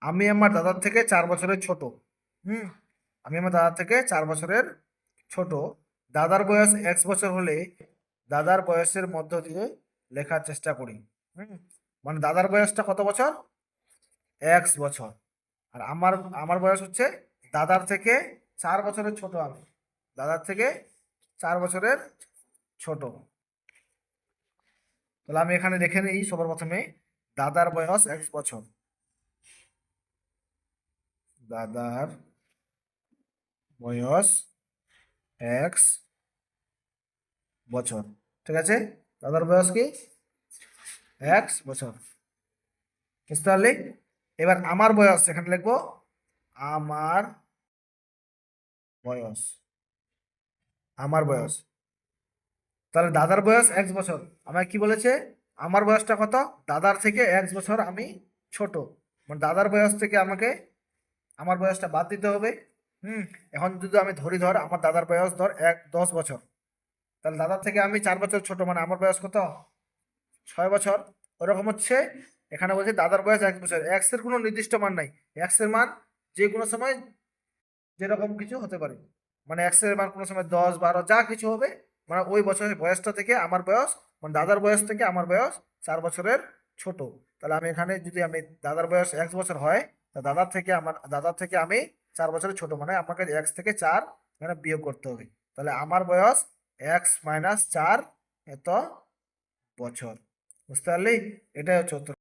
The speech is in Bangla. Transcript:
আমি আমার দাদার থেকে 4 বছরের ছোট। হুম আমি আমার দাদার থেকে 4 বছরের ছোট। দাদার বয়স 1 বছর হলে দাদার বয়সের মধ্য দিয়ে লেখার চেষ্টা করি। হুম মানে দাদার বয়সটা কত বছর? 1 বছর। আর আমার আমার বয়স হচ্ছে দাদার থেকে 4 বছরের ছোট। আমি দাদার থেকে 4 বছরের ছোট। তাহলে আমি এখানে দেখে নিই সবার প্রথমে দাদার বয়স 1 বছর। দাদার বয়স 1 বছর। ঠিক আছে, দাদার বয়স কি 1 বছর, বুঝতে পারলি? এবার আমার বয়স এখানে লিখবো, আমার বয়স, আমার বয়স। তাহলে দাদার বয়স 1 বছর। আমায় কি বলেছে? আমার বয়সটা কত? দাদার থেকে 1 বছর আমি ছোট। মানে দাদার বয়স থেকে আমাকে আমার বয়সটা বাদ দিতে হবে। হুম এখন যদি আমি ধরি, ধর আমার দাদার বয়স ধর 10 বছর, তাহলে দাদার থেকে আমি 4 বছর ছোট, মানে আমার বয়স কত? 6 বছর। ওরকম হচ্ছে এখানে বলছে দাদার বয়স 1 বছর। এক্স এর কোনো নির্দিষ্ট মান নাই। এক্স এর মান যে কোনো সময় যেরকম কিছু হতে পারে। মানে এক্স এর মান কোনো সময় 10, 12 যা কিছু হবে। মানে ওই বছরের বয়সটা থেকে আমার বয়স, মানে দাদার বয়স থেকে আমার বয়স 4 বছরের ছোট। তাহলে আমি এখানে যদি আমি দাদার বয়স 1 বছর হয়, তা দাদার থেকে আমি 4 বছরের ছোট, মানে আমাকে এক্স থেকে 4 এখানে বিয়োগ করতে হবে। তাহলে আমার বয়স x - 4 এত বছর। বুঝতে পারলি? এটাই হচ্ছে উত্তর।